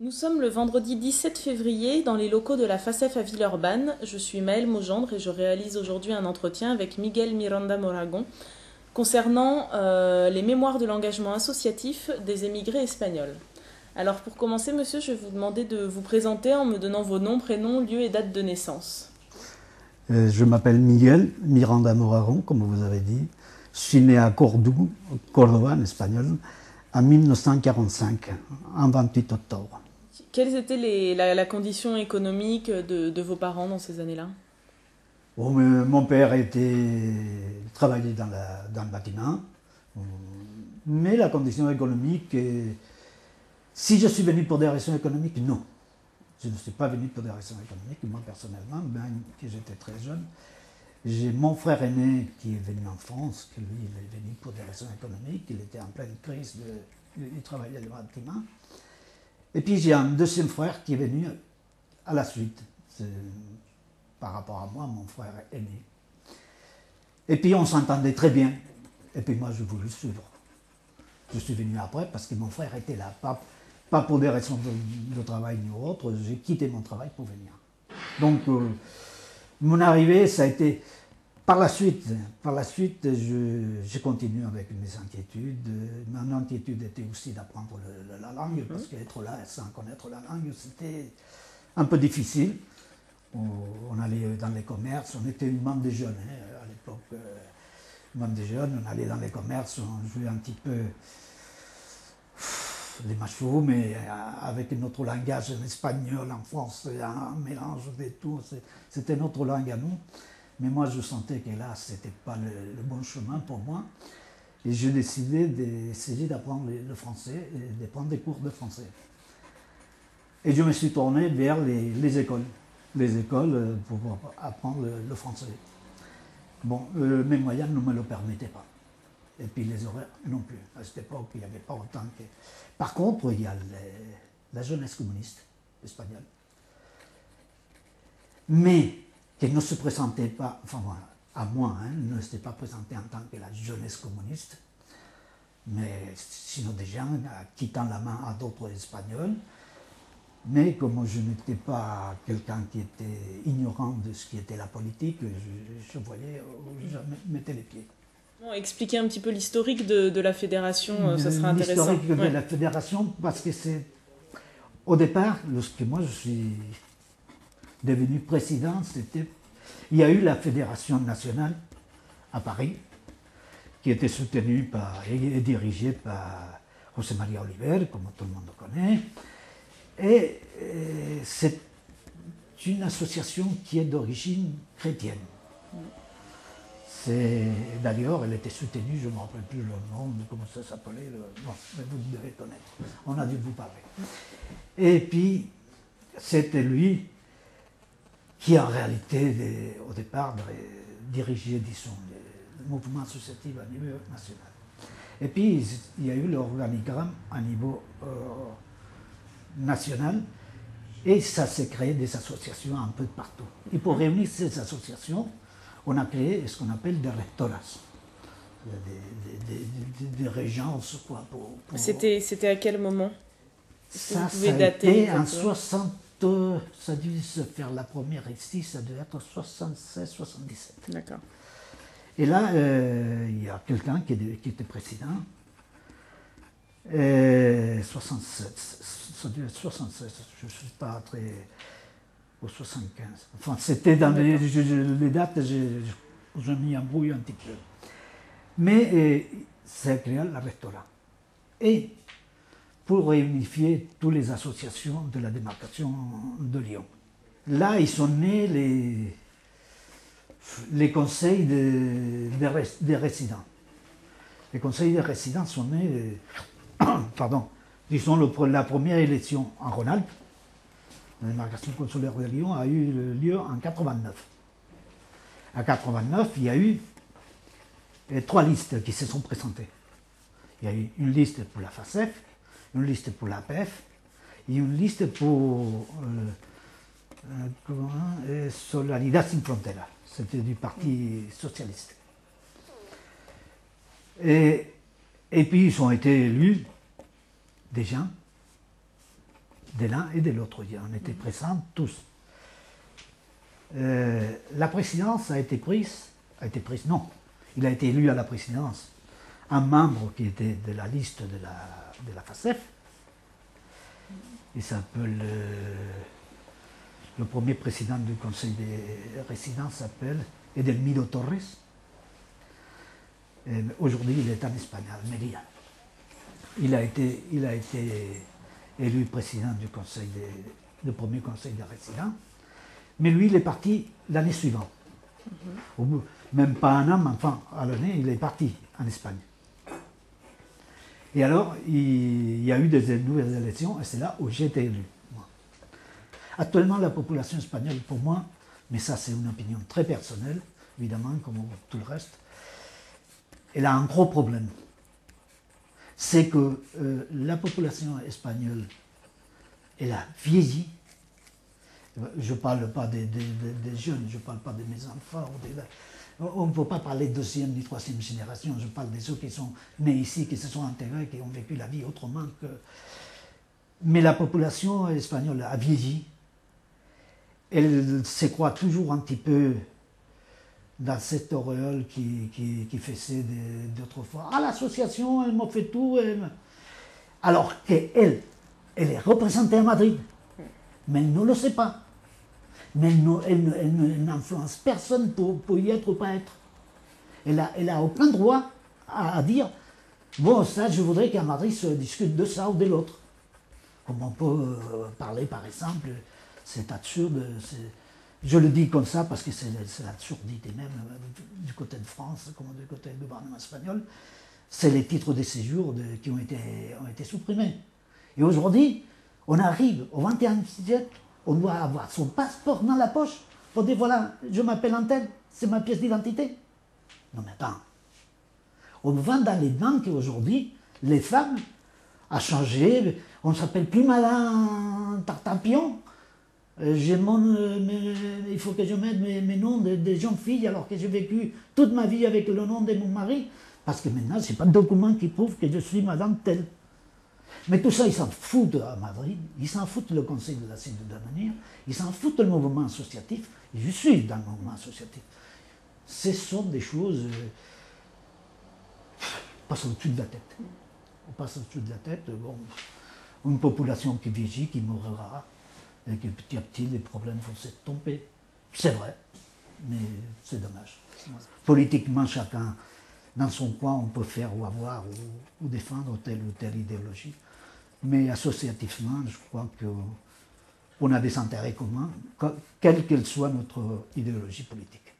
Nous sommes le vendredi 17 février dans les locaux de la FACEF à Villeurbanne. Je suis Maëlle Maugendre et je réalise aujourd'hui un entretien avec Miguel Miranda Moragon concernant les mémoires de l'engagement associatif des émigrés espagnols. Alors pour commencer, monsieur, je vais vous demander de vous présenter en me donnant vos noms, prénoms, lieux et date de naissance. Je m'appelle Miguel Miranda Moraron, comme vous avez dit. Je suis né à Cordoue, Cordoba en espagnol, en 1945, en 28 octobre. Quelles étaient la condition économique de vos parents dans ces années-là? Bon, mon père travaillait dans le bâtiment, mais la condition économique, si je suis venu pour des raisons économiques, non. Je ne suis pas venu pour des raisons économiques, moi personnellement, bien que j'étais très jeune. J'ai mon frère aîné qui est venu en France, que lui, il est venu pour des raisons économiques, il était en pleine crise, il travaillait dans le bâtiment. Et puis j'ai un deuxième frère qui est venu à la suite, par rapport à moi, mon frère aîné. Et puis on s'entendait très bien, et puis moi je voulais suivre. Je suis venu après parce que mon frère était là, pas pour des raisons de travail ni autre, j'ai quitté mon travail pour venir. Donc mon arrivée, ça a été par la suite, j'ai continué avec mes inquiétudes. Mon inquiétude était aussi d'apprendre la langue, parce qu'être là sans connaître la langue, c'était un peu difficile. On allait dans les commerces, on était une bande de jeunes à l'époque. Une bande de jeunes, on allait dans les commerces, on jouait un petit peu les machos, mais avec notre langage en espagnol, en français, un mélange de tout. C'était notre langue à nous. Mais moi, je sentais que là, ce n'était pas le bon chemin pour moi. Et j'ai décidé d'essayer d'apprendre le français et de prendre des cours de français. Et je me suis tourné vers les écoles. Les écoles pour apprendre le français. Bon, mes moyens ne me le permettaient pas. Et puis les horaires non plus. À cette époque, il n'y avait pas autant que... Par contre, il y a la jeunesse communiste espagnole. Mais qui ne se présentait pas, enfin voilà, à moi, ne s'était pas présenté en tant que la jeunesse communiste, mais sinon des gens quittant la main à d'autres Espagnols. Mais comme je n'étais pas quelqu'un qui était ignorant de ce qui était la politique, je voyais où je mettais les pieds. Bon, expliquez un petit peu l'historique de la fédération, ça sera intéressant. L'historique de la fédération, parce que c'est... Au départ, lorsque moi je suis devenu président, il y a eu la fédération nationale à Paris, qui était soutenue et dirigée par José María Oliver, comme tout le monde le connaît. Et c'est une association qui est d'origine chrétienne. D'ailleurs, elle était soutenue, je ne me rappelle plus le nom, comment ça s'appelait, bon, mais vous devez connaître, on a dû vous parler. Et puis, c'était lui qui en réalité, au départ, dirigeait, disons, le mouvement associatif à niveau national. Et puis, il y a eu l'organigramme à niveau national, et ça s'est créé des associations un peu de partout. Et pour réunir ces associations, on a créé ce qu'on appelle des rectoras, des régences, quoi. C'était à quel moment? Ça, Vous pouvez ça a dater été en exactement. 60, ça a dû se faire la première ici, ça devait être 76-77. D'accord. Et là, il y a quelqu'un qui était président, 67, ça devait être 76, je ne suis pas très... au 75. Enfin, c'était dans les dates, je m'y embrouille un petit peu. Mais c'est créé la rectorat. Et pour réunifier toutes les associations de la démarcation de Lyon. Là, ils sont nés les conseils des résidents. Les conseils des résidents sont nés, pardon, disons la première élection en Rhône-Alpes. La démarcation consulaire de Lyon a eu lieu en 89. En 89, il y a eu 3 listes qui se sont présentées. Il y a eu une liste pour la FACEF, une liste pour l'APF et une liste pour Solidaridad Sin Frontera. C'était du Parti Socialiste. Et puis ils ont été élus des gens de l'un et de l'autre. On était présents tous. La présidence a été prise, non, il a été élu à la présidence un membre qui était de la liste de la FACEF. Il s'appelle, le premier président du conseil des résidents s'appelle Edelmiro Torres. Aujourd'hui, il est en Espagne, à Almeria. Il a été élu président du premier conseil des résidents. Mais lui, il est parti l'année suivante. Même pas un an, mais enfin, à l'année, il est parti en Espagne. Et alors, il y a eu des nouvelles élections, et c'est là où j'ai été élu. Moi. Actuellement, la population espagnole, pour moi, mais ça c'est une opinion très personnelle, évidemment, comme tout le reste, elle a un gros problème. C'est que la population espagnole, elle a vieilli. Je ne parle pas des jeunes, je ne parle pas de mes enfants. On ne peut pas parler de deuxième ni troisième génération, je parle de ceux qui sont nés ici, qui se sont intégrés, qui ont vécu la vie autrement que... Mais la population espagnole a vieilli. Elle se croit toujours un petit peu dans cette auréole qui faisait d'autrefois. Ah, l'association, elle m'a fait tout. Alors qu'elle est représentée à Madrid, mais elle ne le sait pas. Mais elle n'influence personne pour y être ou pas être. Elle a aucun droit à dire bon, ça, je voudrais qu'à Madrid se discute de ça ou de l'autre. Comme on peut parler, par exemple, c'est absurde. Je le dis comme ça parce que c'est l'absurdité même du côté de France, comme du côté du gouvernement espagnol. C'est les titres de séjour qui ont été supprimés. Et aujourd'hui, on arrive au XXIe siècle. On doit avoir son passeport dans la poche pour dire voilà, je m'appelle Antel, c'est ma pièce d'identité. Non mais attends. On va dans les banques aujourd'hui, les femmes, à changer, on ne s'appelle plus Madame Tartampion. Il faut que je mette mes noms de jeunes filles alors que j'ai vécu toute ma vie avec le nom de mon mari. Parce que maintenant, ce n'est pas de document qui prouve que je suis Madame telle. Mais tout ça, ils s'en foutent à Madrid, ils s'en foutent le Conseil de la ciudadanía, ils s'en foutent le mouvement associatif, et je suis dans le mouvement associatif. Ce sont des choses... on passe au-dessus de la tête. On passe au-dessus de la tête, bon, une population qui vieillit, qui mourra, et que petit à petit, les problèmes vont s'estomper. C'est vrai, mais c'est dommage. Politiquement, chacun, dans son coin, on peut faire ou avoir ou défendre telle ou telle idéologie. Mais associativement, je crois qu'on a des intérêts communs, quelle qu'elle soit notre idéologie politique.